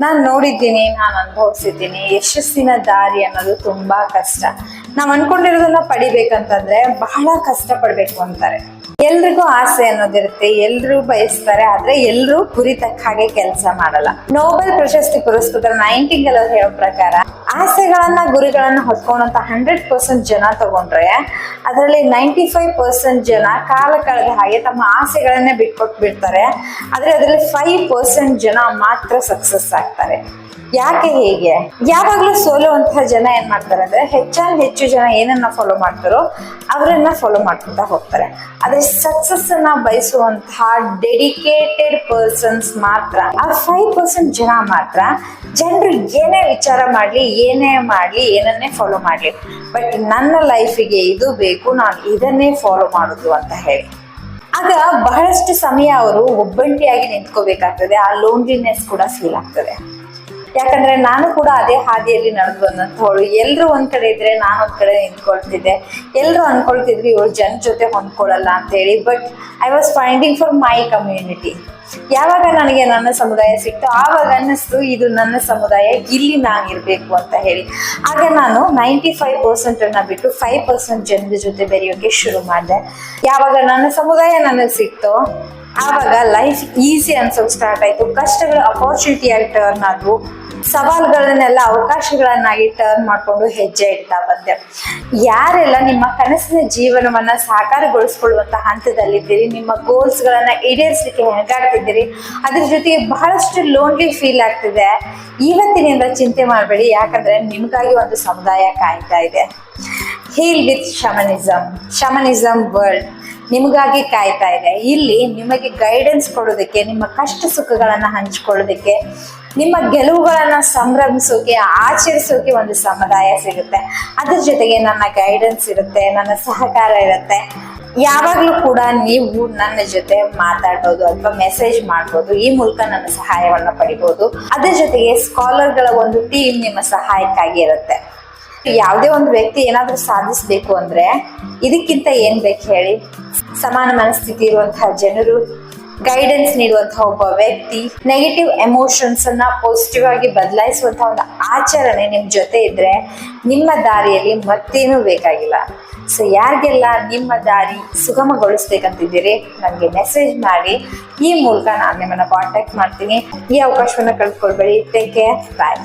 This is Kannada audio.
ನಾನು ನೋಡಿದ್ದೀನಿ, ನಾನು ಅನುಭವಿಸಿದ್ದೀನಿ. ಯಶಸ್ಸಿನ ದಾರಿ ಅನ್ನೋದು ತುಂಬಾ ಕಷ್ಟ. ನಾವ್ ಅನ್ಕೊಂಡಿರೋದನ್ನ ಪಡಿಬೇಕಂತಂದ್ರೆ ಬಹಳ ಕಷ್ಟ ಪಡ್ಬೇಕು ಅಂತಾರೆ. ಎಲ್ರಿಗೂ ಆಸೆ ಅನ್ನೋದಿರುತ್ತೆ, ಎಲ್ರು ಬಯಸ್ತಾರೆ, ಆದ್ರೆ ಎಲ್ರು ಗುರಿ ತಕ್ಕ ಹಾಗೆ ಕೆಲಸ ಮಾಡಲ್ಲ. ನೋಬೆಲ್ ಪ್ರಶಸ್ತಿ ಪುರಸ್ಕೃತರ ನೈಂಟಿಂಗೇಲ್ ಅವ್ರು ಹೇಳೋ ಪ್ರಕಾರ ಆಸೆಗಳನ್ನ ಗುರಿಗಳನ್ನ ಹೊತ್ಕೊಂಡಂತ 100% ಜನ ತಗೊಂಡ್ರೆ ಅದರಲ್ಲಿ 95% ಜನ ಕಾಲ ಕಳೆದ ಹಾಗೆ ತಮ್ಮ ಆಸೆಗಳನ್ನೇ ಬಿಟ್ಕೊಟ್ಟು ಬಿಡ್ತಾರೆ. ಆದ್ರೆ ಅದರಲ್ಲಿ 5% ಜನ ಮಾತ್ರ ಸಕ್ಸಸ್ ಆಗ್ತಾರೆ. ಯಾಕೆ ಹೀಗೆ? ಯಾವಾಗ್ಲೂ ಸೋಲುವಂತಹ ಜನ ಏನ್ ಮಾಡ್ತಾರೆ ಅಂದ್ರೆ ಹೆಚ್ಚು ಜನ ಏನನ್ನ ಫಾಲೋ ಮಾಡ್ತಾರೋ ಅವರನ್ನ ಫಾಲೋ ಮಾಡ್ಕೊತಾ ಹೋಗ್ತಾರೆ. ಆದ್ರೆ ಸಕ್ಸಸ್ ಅನ್ನ ಬಯಸುವಂತಹ ಡೆಡಿಕೇಟೆಡ್ ಪರ್ಸನ್ಸ್ ಮಾತ್ರ, ಆ 5% ಜನ ಮಾತ್ರ ಜನರು ಏನೇ ವಿಚಾರ ಮಾಡ್ಲಿ, ಏನೇ ಮಾಡ್ಲಿ, ಏನನ್ನೇ ಫಾಲೋ ಮಾಡ್ಲಿ, ಬಟ್ ನನ್ನ ಲೈಫಿಗೆ ಇದು ಬೇಕು, ನಾನು ಇದನ್ನೇ ಫಾಲೋ ಮಾಡುದು ಅಂತ ಹೇಳಿ. ಆಗ ಬಹಳಷ್ಟು ಸಮಯ ಅವರು ಒಬ್ಬಂಟಿಯಾಗಿ ನಿಂತ್ಕೋಬೇಕಾಗ್ತದೆ. ಆ ಲೋನ್ಲಿನೆಸ್ ಕೂಡ ಫೀಲ್ ಆಗ್ತದೆ. ಯಾಕಂದ್ರೆ ನಾನು ಕೂಡ ಅದೇ ಹಾದಿಯಲ್ಲಿ ನಡೆದು ಬಂದಂಥವಳು. ಎಲ್ರು ಒಂದ್ ಕಡೆ ಇದ್ರೆ ನಾನು ಒಂದ್ ಕಡೆ ನಿಂತ್ಕೊಳ್ತಿದ್ದೆ. ಎಲ್ರು ಅನ್ಕೊಳ್ತಿದ್ರು ಇವ್ರು ಜನ ಜೊತೆ ಹೊಂದ್ಕೊಳ್ಳಲ್ಲ ಅಂತ ಹೇಳಿ. But I was finding for my community. ಯಾವಾಗ ನನಗೆ ನನ್ನ ಸಮುದಾಯ ಸಿಕ್ತು ಆವಾಗ ಅನ್ನಿಸ್ತು ಇದು ನನ್ನ ಸಮುದಾಯ, ಇಲ್ಲಿ ನಾನಿರ್ಬೇಕು ಅಂತ ಹೇಳಿ. ಆಗ ನಾನು 95% ಅನ್ನ ಬಿಟ್ಟು 5% ಜನರ ಜೊತೆ ಬೆರೆಯೋಕೆ ಶುರು ಮಾಡಿದೆ. ಯಾವಾಗ ನನ್ನ ಸಮುದಾಯ ನನಗೆ ಸಿಕ್ತೋ ಆವಾಗ ಲೈಫ್ ಈಸಿ ಅನ್ಸೋಕ್ ಸ್ಟಾರ್ಟ್ ಆಯ್ತು. ಕಷ್ಟಗಳು ಅಪಾರ್ಚುನಿಟಿಯಾಗಿ ಟರ್ನ್ ಆದ್ವು, ಸವಾಲುಗಳನ್ನೆಲ್ಲ ಅವಕಾಶಗಳನ್ನಾಗಿ ಟರ್ನ್ ಮಾಡ್ಕೊಂಡು ಹೆಜ್ಜೆ ಇಡ್ತಾ ಬಂದೆ. ಯಾರೆಲ್ಲ ನಿಮ್ಮ ಕನಸಿನ ಜೀವನವನ್ನ ಸಾಕಾರಗೊಳಿಸ್ಕೊಳ್ಳುವಂತ ಹಂತದಲ್ಲಿದ್ದೀರಿ, ನಿಮ್ಮ ಗೋಲ್ಸ್ ಗಳನ್ನ ಈಡೇರಿಸಲಿಕ್ಕೆ ಹೆಣಗಾಡ್ತಿದ್ದೀರಿ, ಅದ್ರ ಜೊತೆಗೆ ಬಹಳಷ್ಟು ಲೋನ್ಲಿ ಫೀಲ್ ಆಗ್ತಿದೆ, ಇವತ್ತಿನಿಂದ ಚಿಂತೆ ಮಾಡಬೇಡಿ. ಯಾಕಂದ್ರೆ ನಿಮ್ಗಾಗಿ ಒಂದು ಸಮುದಾಯ ಕಾಯ್ತಾ ಇದೆ. ಹೀಲ್ ವಿತ್ ಶಮನಿಸಂ ವರ್ಲ್ಡ್ ನಿಮಗಾಗಿ ಕಾಯ್ತಾ ಇದೆ. ಇಲ್ಲಿ ನಿಮಗೆ ಗೈಡೆನ್ಸ್ ಕೊಡೋದಕ್ಕೆ, ನಿಮ್ಮ ಕಷ್ಟ ಸುಖಗಳನ್ನ ಹಂಚ್ಕೊಳ್ಳೋದಕ್ಕೆ, ನಿಮ್ಮ ಗೆಲುವುಗಳನ್ನ ಸಂಭ್ರಮಿಸೋಕೆ, ಆಚರಿಸೋಕೆ ಒಂದು ಸಮುದಾಯ ಸಿಗುತ್ತೆ. ಅದ್ರ ಜೊತೆಗೆ ನನ್ನ ಗೈಡೆನ್ಸ್ ಇರುತ್ತೆ, ನನ್ನ ಸಹಕಾರ ಇರುತ್ತೆ. ಯಾವಾಗ್ಲೂ ಕೂಡ ನೀವು ನನ್ನ ಜೊತೆ ಮಾತಾಡ್ಬೋದು ಅಥವಾ ಮೆಸೇಜ್ ಮಾಡ್ಬೋದು. ಈ ಮೂಲಕ ನನ್ನ ಸಹಾಯವನ್ನ ಪಡಿಬಹುದು. ಅದ್ರ ಜೊತೆಗೆ ಸ್ಕಾಲರ್ಗಳ ಒಂದು ಟೀಮ್ ನಿಮ್ಮ ಸಹಾಯಕ್ಕಾಗಿ ಇರುತ್ತೆ. ಯಾವುದೇ ಒಂದು ವ್ಯಕ್ತಿ ಏನಾದ್ರೂ ಸಾಧಿಸ್ಬೇಕು ಅಂದ್ರೆ ಇದಕ್ಕಿಂತ ಏನ್ ಬೇಕು ಹೇಳಿ? ಸಮಾನ ಮನಸ್ಥಿತಿ ಇರುವಂತಹ ಜನರು, ಗೈಡೆನ್ಸ್ ನೀಡುವಂತಹ ಒಬ್ಬ ವ್ಯಕ್ತಿ, ನೆಗೆಟಿವ್ ಎಮೋಷನ್ಸ್ ಅನ್ನ ಪಾಸಿಟಿವ್ ಆಗಿ ಬದಲಾಯಿಸುವಂತಹ ಒಂದು ಆಚರಣೆ ನಿಮ್ ಜೊತೆ ಇದ್ರೆ ನಿಮ್ಮ ದಾರಿಯಲ್ಲಿ ಮತ್ತೇನೂ ಬೇಕಾಗಿಲ್ಲ. ಸೊ ಯಾರಿಗೆಲ್ಲ ನಿಮ್ಮ ದಾರಿ ಸುಗಮಗೊಳಿಸ್ಬೇಕಂತಿದ್ದೀರಿ ನನಗೆ ಮೆಸೇಜ್ ಮಾಡಿ. ಈ ಮೂಲಕ ನಾನು ನಿಮ್ಮನ್ನ ಕಾಂಟ್ಯಾಕ್ಟ್ ಮಾಡ್ತೀನಿ. ಈ ಅವಕಾಶವನ್ನ ಕಳ್ಕೊಳ್ಬೇಡಿ. ಟೇಕ್ ಕೇರ್, ಬಾಯ್.